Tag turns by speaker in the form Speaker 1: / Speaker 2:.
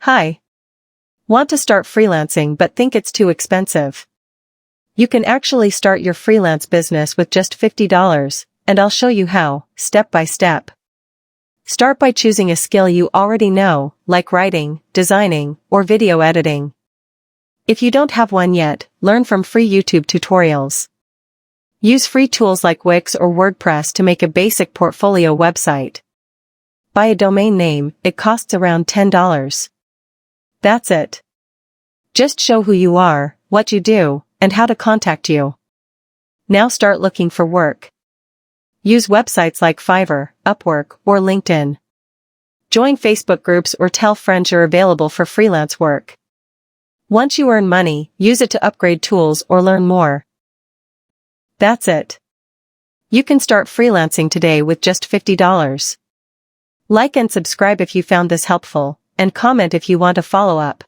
Speaker 1: Hi. Want to start freelancing but think it's too expensive? You can actually start your freelance business with just $50, and I'll show you how, step by step. Start by choosing a skill you already know, like writing, designing, or video editing. If you don't have one yet, learn from free YouTube tutorials. Use free tools like Wix or WordPress to make a basic portfolio website. Buy a domain name, it costs around $10. That's it. Just show who you are, what you do, and how to contact you. Now start looking for work. Use websites like Fiverr, Upwork, or LinkedIn. Join Facebook groups or tell friends you're available for freelance work. Once you earn money, use it to upgrade tools or learn more. That's it. You can start freelancing today with just $50. Like and subscribe if you found this helpful, and comment if you want a follow-up.